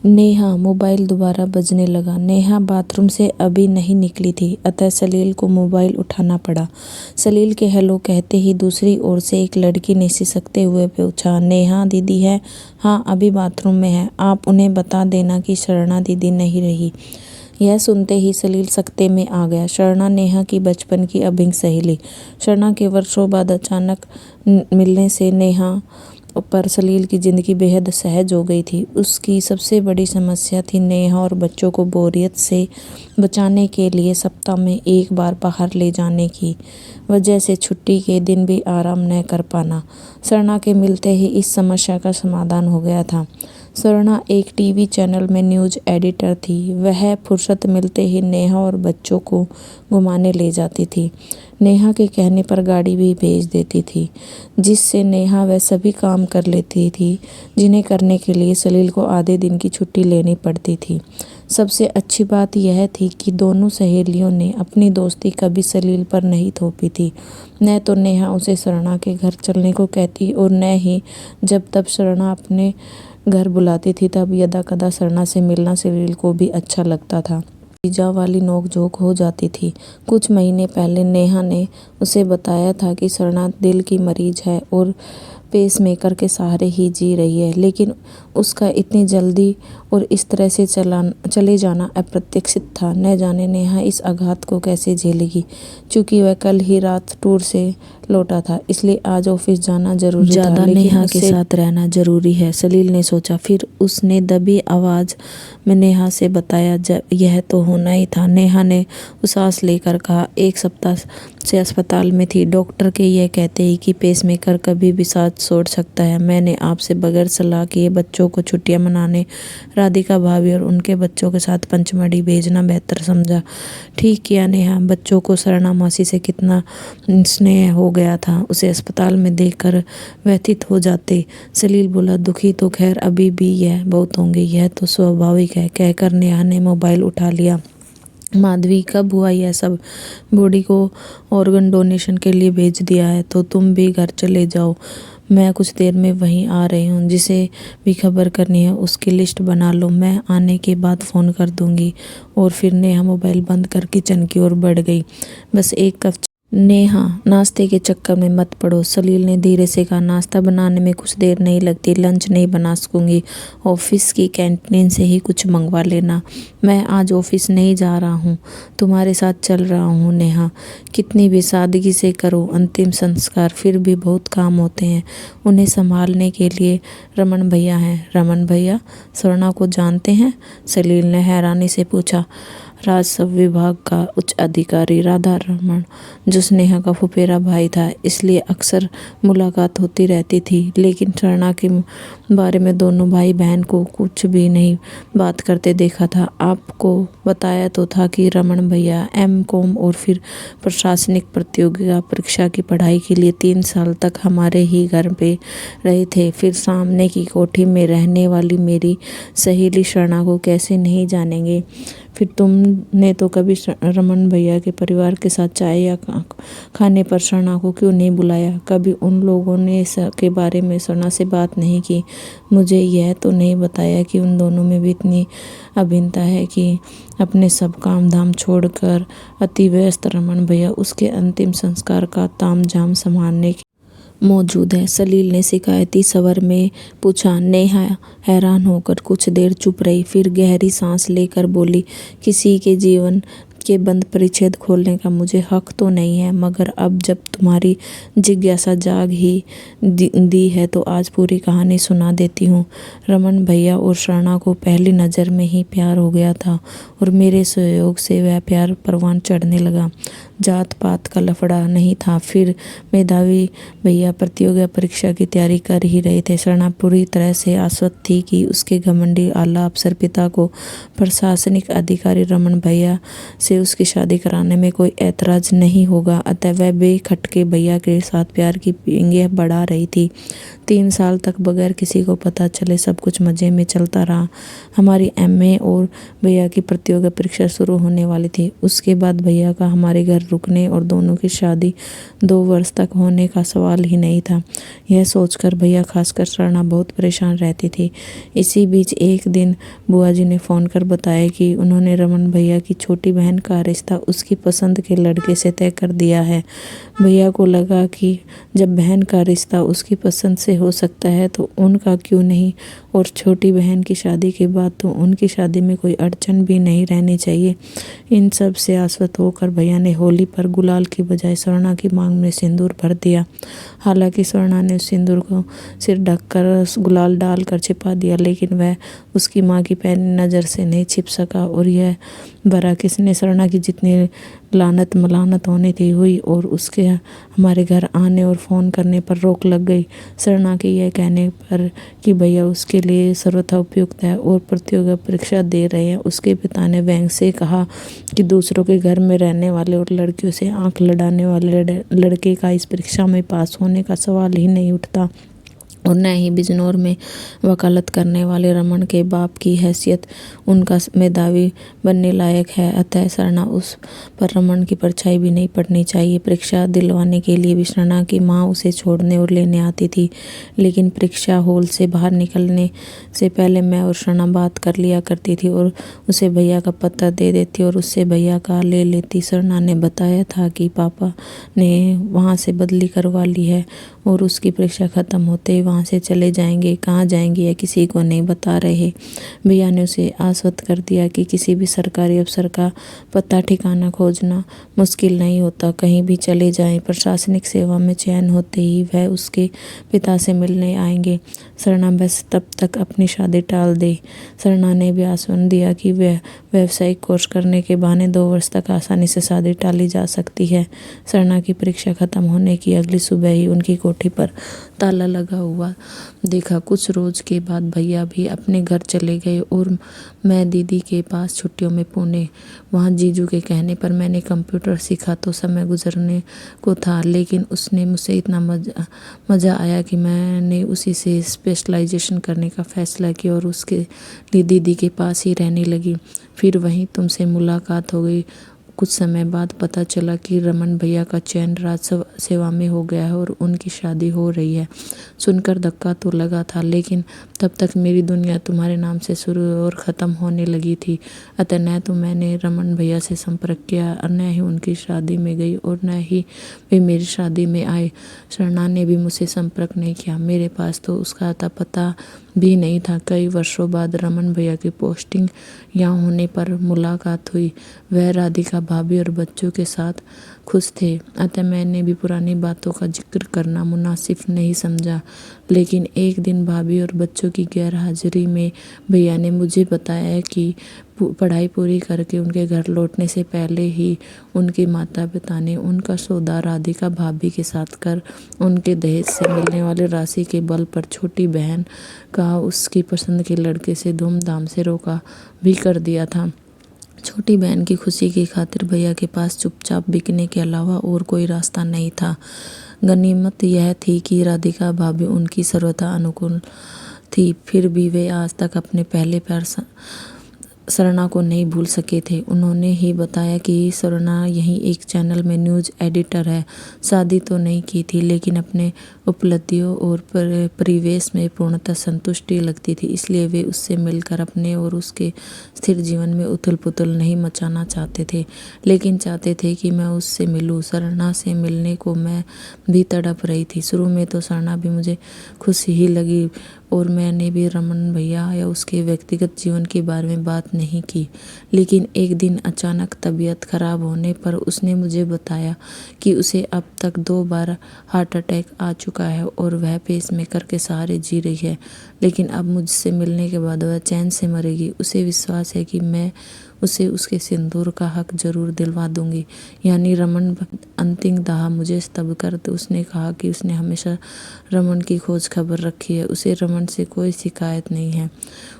Neha mobile दोबारा बजने लगा। नेहा बाथरूम से अभी नहीं निकली थी, अतः सलील को मोबाइल उठाना पड़ा। सलील के हेलो कहते ही दूसरी ओर से एक लड़की ने सिसकते हुए पूछा, नेहा दीदी है? हाँ, अभी बाथरूम में है। आप उन्हें बता देना कि शरणा दीदी नहीं रही। यह सुनते ही सलील सख्ते में आ गया। शरणा नेहा की बचपन की अभिन्न सहेली। शरणा के वर्षों बाद अचानक मिलने से नेहा पर सलील की ज़िंदगी बेहद सहज हो गई थी। उसकी सबसे बड़ी समस्या थी नेहा और बच्चों को बोरियत से बचाने के लिए सप्ताह में एक बार बाहर ले जाने की वजह से छुट्टी के दिन भी आराम न कर पाना। शरणा के मिलते ही इस समस्या का समाधान हो गया था। शरणा एक टीवी चैनल में न्यूज़ एडिटर थी। वह फुर्सत मिलते ही नेहा और बच्चों को घुमाने ले जाती थी। नेहा के कहने पर गाड़ी भी भेज देती थी, जिससे नेहा वह सभी काम कर लेती थी जिन्हें करने के लिए सलील को आधे दिन की छुट्टी लेनी पड़ती थी। सबसे अच्छी बात यह थी कि दोनों सहेलियों ने अपनी दोस्ती कभी सलील पर नहीं थोपी थी। न तो नेहा उसे शरणा के घर चलने को कहती और न ही जब तब शरणा अपने घर बुलाती थी तब यदा कदा शरणा से मिलना सलील को भी अच्छा लगता था। वीजा वाली नोक-झोंक हो जाती थी। कुछ महीने पहले नेहा ने उसे बताया था कि शरणा दिल की मरीज है और पेसमेकर के सहारे ही जी रही है, लेकिन उसका इतनी जल्दी और इस तरह से चले जाना अप्रत्याशित था। न जाने नेहा इस आघात को कैसे झेलेगी। चूंकि वह कल ही रात टूर से लौटा था, इसलिए आज ऑफिस जाना जरूरी था, ज़्यादा लेकिन नेहा के साथ रहना जरूरी है, सलील ने सोचा। फिर उसने दबी आवाज़ में नेहा से बताया, यह तो होना ही था। नेहा ने सांस लेकर कहा, एक सप्ताह से अस्पताल में थी। डॉक्टर के यह कहते ही कि पेसमेकर कभी भी साथ छोड़ सकता है। मैंने आपसे बगैर सलाह किए बच्चों को छुट्टियां मनाने राधिका भाभी और उनके बच्चों के साथ पंचमढ़ी भेजना बेहतर समझा। ठीक किया नेहा। बच्चों को शरणा मौसी से कितना स्नेह हो गया था, उसे अस्पताल में देखकर व्यथित हो जाते। सलील बोला, दुखी तो खैर अभी भी यह बहुत होंगे, यह तो स्वाभाविक है। कहकर नेहा ने मोबाइल उठा लिया। माधवी, कब हुआ यह सब? बॉडी को ऑर्गन डोनेशन के लिए भेज दिया है, तो तुम भी घर चले जाओ। मैं कुछ देर में वहीं आ रही हूँ। जिसे भी खबर करनी है उसकी लिस्ट बना लो, मैं आने के बाद फ़ोन कर दूँगी। और फिर नेहा मोबाइल बंद कर किचन की ओर बढ़ गई। बस एक कप नेहा, नाश्ते के चक्कर में मत पड़ो, सलील ने धीरे से कहा। नाश्ता बनाने में कुछ देर नहीं लगती, लंच नहीं बना सकूंगी। ऑफिस की कैंटीन से ही कुछ मंगवा लेना। मैं आज ऑफिस नहीं जा रहा हूँ, तुम्हारे साथ चल रहा हूँ। नेहा, कितनी भी सादगी से करो अंतिम संस्कार, फिर भी बहुत काम होते हैं। उन्हें संभालने के लिए रमन भैया हैं। रमन भैया? शरणा को जानते हैं? सलील ने हैरानी से पूछा। राजस्व विभाग का उच्च अधिकारी राधा रमन, जो स्नेहा का फुफेरा भाई था, इसलिए अक्सर मुलाकात होती रहती थी। लेकिन शरणा के बारे में दोनों भाई बहन को कुछ भी नहीं बात करते देखा था। आपको बताया तो था कि रमन भैया M.Com और फिर प्रशासनिक प्रतियोगिता परीक्षा की पढ़ाई के लिए 3 साल तक हमारे ही घर पे रहे थे। फिर सामने की कोठी में रहने वाली मेरी सहेली शरणा को कैसे नहीं जानेंगे? फिर तुमने तो कभी रमन भैया के परिवार के साथ चाय या खाने पर शरणा को क्यों नहीं बुलाया? कभी उन लोगों ने के बारे में शरणा से बात नहीं की? मुझे यह तो नहीं बताया कि उन दोनों में भी इतनी अभिन्नता है कि अपने सब काम धाम छोड़कर अति व्यस्त रमन भैया उसके अंतिम संस्कार का तामझाम संभालने मौजूद है। सलील ने शिकायती स्वर में पूछा। नेहा हैरान होकर कुछ देर चुप रही, फिर गहरी सांस लेकर बोली, किसी के जीवन के बंद परिच्छेद खोलने का मुझे हक तो नहीं है, मगर अब जब तुम्हारी जिज्ञासा जाग ही दी है तो आज पूरी कहानी सुना देती हूँ। रमन भैया और शरणा को पहली नज़र में ही प्यार हो गया था और मेरे सहयोग से वह प्यार परवान चढ़ने लगा। जात पात का लफड़ा नहीं था। फिर मेधावी भैया प्रतियोगिता परीक्षा की तैयारी कर ही रहे थे। शरणा पूरी तरह से आश्वस्त थी कि उसके घमंडी आला अफसर पिता को प्रशासनिक अधिकारी रमन भैया से उसकी शादी कराने में कोई ऐतराज नहीं होगा, अतः वह बेखटके भैया के साथ प्यार की पींगे बढ़ा रही थी। 3 साल तक बगैर किसी को पता चले सब कुछ मज़े में चलता रहा। हमारी एमए और भैया की प्रतियोगिता परीक्षा शुरू होने वाली थी। उसके बाद भैया का हमारे घर रुकने और दोनों की शादी 2 वर्ष तक होने का सवाल ही नहीं था। यह सोचकर भैया, खासकर सरना, बहुत परेशान रहती थी। इसी बीच एक दिन बुआ जी ने फ़ोन कर बताया कि उन्होंने रमन भैया की छोटी बहन का रिश्ता उसकी पसंद के लड़के से तय कर दिया है। भैया को लगा कि जब बहन का रिश्ता उसकी पसंद से हो सकता है तो उनका क्यों नहीं, और छोटी बहन की शादी के बाद तो उनकी शादी में कोई अड़चन भी नहीं रहनी चाहिए। इन सब से आश्वस्त होकर भैया ने होली पर गुलाल की बजाय स्वर्णा की मांग में सिंदूर भर दिया। हालांकि स्वर्णा ने उस सिंदूर को सिर ढककर गुलाल डालकर छिपा दिया, लेकिन वह उसकी माँ की पैनी नज़र से नहीं छिप सका। और यह भरा किसने स्वर्णा की जितनी लानत मलानत होनी थी हुई, और उसके हमारे घर आने और फ़ोन करने पर रोक लग गई। स्वर्णा के यह कहने पर कि भैया उसके लिए सर्वथा उपयुक्त है और प्रतियोगिता परीक्षा दे रहे हैं, उसके पिता ने व्यंग से कहा कि दूसरों के घर में रहने वाले और लड़कियों से आंख लड़ाने वाले लड़के का इस परीक्षा में पास होने का सवाल ही नहीं उठता, और न ही बिजनौर में वकालत करने वाले रमन के बाप की हैसियत उनका मेधावी बनने लायक है। अतः स्वर्णा उस पर रमन की परछाई भी नहीं पड़नी चाहिए। परीक्षा दिलवाने के लिए भी स्वर्णा की माँ उसे छोड़ने और लेने आती थी, लेकिन परीक्षा हॉल से बाहर निकलने से पहले मैं और स्वर्णा बात कर लिया करती थी और उसे भैया का पता दे देती और उससे भैया का ले लेती। स्वर्णा ने बताया था कि पापा ने वहाँ से बदली करवा ली है और उसकी परीक्षा ख़त्म होते ही वहाँ से चले जाएंगे। कहाँ जाएंगे या किसी को नहीं बता रहे। भैया ने उसे आश्वस्त कर दिया कि किसी भी सरकारी अफसर का पता ठिकाना खोजना मुश्किल नहीं होता। कहीं भी चले जाएं, प्रशासनिक सेवा में चयन होते ही वह उसके पिता से मिलने आएंगे। स्वर्णा बस तब तक अपनी शादी टाल दे। स्वर्णा ने भी आश्वासन दिया कि वह व्यावसायिक कोर्स करने के बहाने 2 वर्ष तक आसानी से शादी टाली जा सकती है। स्वर्णा की परीक्षा खत्म होने की अगली सुबह ही उनकी कोठी पर ताला लगा हुआ देखा। कुछ रोज के बाद भैया भी अपने घर चले गए और मैं दीदी के पास छुट्टियों में पुणे। वहाँ जीजू के कहने पर मैंने कंप्यूटर सीखा तो समय गुजरने को था, लेकिन उसने मुझसे इतना मज़ा आया कि मैंने उसी से स्पेशलाइजेशन करने का फैसला किया और उसके लिए दीदी के पास ही रहने लगी। फिर वहीं तुमसे मुलाकात हो गई। कुछ समय बाद पता चला कि रमन भैया का चयन राज्य सेवा में हो गया है और उनकी शादी हो रही है। सुनकर धक्का तो लगा था, लेकिन तब तक मेरी दुनिया तुम्हारे नाम से शुरू और ख़त्म होने लगी थी। अतः न तो मैंने रमन भैया से संपर्क किया और न ही उनकी शादी में गई और न ही वे मेरी शादी में आए। स्वर्णा ने भी मुझसे संपर्क नहीं किया। मेरे पास तो उसका अता पता भी नहीं था। कई वर्षों बाद रमन भैया की पोस्टिंग यहाँ होने पर मुलाकात हुई। वह राधिका भाभी और बच्चों के साथ खुश थे, अतः मैंने भी पुरानी बातों का जिक्र करना मुनासिब नहीं समझा। लेकिन एक दिन भाभी और बच्चों की गैर हाजिरी में भैया ने मुझे बताया कि पढ़ाई पूरी करके उनके घर लौटने से पहले ही उनके माता पिता ने उनका सौदा राधिका भाभी के साथ कर उनके दहेज से मिलने वाले राशि के बल पर छोटी बहन का उसकी पसंद के लड़के से धूमधाम से रोका भी कर दिया था। छोटी बहन की खुशी की खातिर भैया के पास चुपचाप बिकने के अलावा और कोई रास्ता नहीं था। गनीमत यह थी कि राधिका भाभी उनकी सर्वथा अनुकूल थी, फिर भी वे आज तक अपने पहले प्यार स्वर्णा को नहीं भूल सके थे। उन्होंने ही बताया कि स्वर्णा यहीं एक चैनल में न्यूज़ एडिटर है। शादी तो नहीं की थी, लेकिन अपने उपलब्धियों और परिवेश में पूर्णतः संतुष्टि लगती थी, इसलिए वे उससे मिलकर अपने और उसके स्थिर जीवन में उथल पुथल नहीं मचाना चाहते थे, लेकिन चाहते थे कि मैं उससे मिलूं। स्वर्णा से मिलने को मैं भी तड़प रही थी। शुरू में तो स्वर्णा भी मुझे खुश ही लगी और मैंने भी रमन भैया या उसके व्यक्तिगत जीवन के बारे में बात नहीं की। लेकिन एक दिन अचानक तबीयत खराब होने पर उसने मुझे बताया कि उसे अब तक 2 बार हार्ट अटैक आ चुका है और वह पेसमेकर के सहारे जी रही है, लेकिन अब मुझसे मिलने के बाद वह चैन से मरेगी। उसे विश्वास है कि मैं उसे उसके सिंदूर का हक जरूर दिलवा दूंगी। यानी रमन अंतिम दाह मुझे स्तब्ध कर उसने कहा कि उसने हमेशा रमन की खोज खबर रखी है। उसे रमन से कोई शिकायत नहीं है।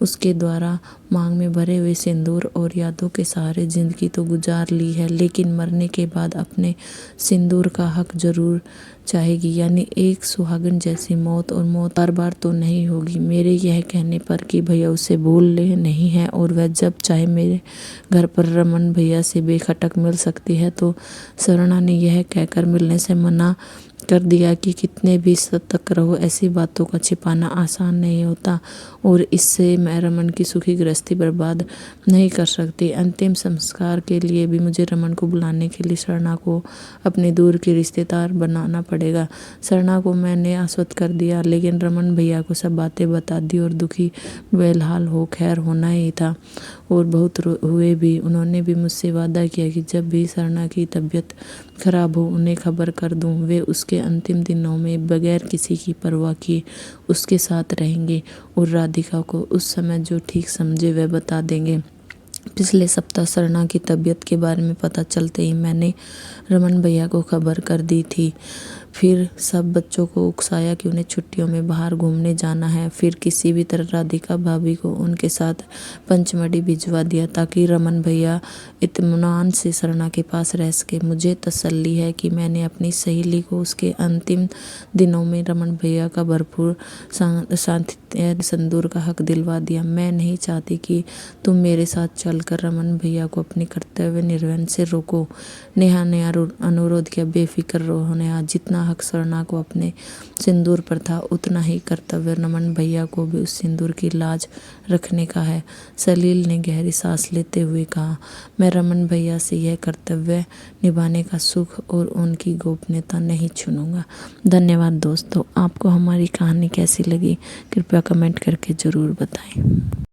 उसके द्वारा मांग में भरे हुए सिंदूर और यादों के सहारे जिंदगी तो गुजार ली है, लेकिन मरने के बाद अपने सिंदूर का हक जरूर चाहेगी, यानी एक सुहागन जैसी मौत, और मौत बार बार तो नहीं होगी। मेरे यह कहने पर कि भैया उसे भूल ले नहीं है और वह जब चाहे मेरे घर पर रमन भैया से बेखटक मिल सकती है। तो सरना ने यह कहकर मिलने से मना कर दिया कि कितने भी सतर्क रहो, ऐसी बातों का छिपाना आसान नहीं होता और इससे मैं रमन की सुखी गृहस्थी बर्बाद नहीं कर सकती। अंतिम संस्कार के लिए भी मुझे रमन को बुलाने के लिए सरना को अपने दूर के रिश्तेदार बनाना पड़ेगा। सरना को मैंने आश्वस्त कर दिया, लेकिन रमन भैया को सब बातें बता दी और दुखी बेहाल हो खैर होना ही था और बहुत हुए भी। उन्होंने भी मुझसे वादा किया कि जब भी सरना की तबीयत खराब हो उन्हें खबर कर दूं। वे उसके अंतिम दिनों में बगैर किसी की परवाह किए उसके साथ रहेंगे और राधिका को उस समय जो ठीक समझे वह बता देंगे। पिछले सप्ताह सरना की तबीयत के बारे में पता चलते ही मैंने रमन भैया को खबर कर दी थी। फिर सब बच्चों को उकसाया कि उन्हें छुट्टियों में बाहर घूमने जाना है। फिर किसी भी तरह राधिका भाभी को उनके साथ पंचमढ़ी भिजवा दिया ताकि रमन भैया इत्मीनान से सरना के पास रह सके। मुझे तसल्ली है कि मैंने अपनी सहेली को उसके अंतिम दिनों में रमन भैया का भरपूर सानिध्य सिंदूर का हक दिलवा दिया। मैं नहीं चाहती कि तुम मेरे साथ चलकर रमन भैया को अपने कर्तव्य निर्वहन से रोको। नेहा ने अनुरोध किया। बेफिक्र रहो नेहा, जितना हक सरना को अपने सिंदूर पर था उतना ही कर्तव्य रमन भैया को भी उस सिंदूर की लाज रखने का है। सलील ने गहरी सांस लेते हुए कहा, मैं रमन भैया से यह कर्तव्य निभाने का सुख और उनकी गोपनीयता नहीं छूनूंगा। धन्यवाद दोस्तों। आपको हमारी कहानी कैसी लगी कृपया कमेंट करके ज़रूर बताएं।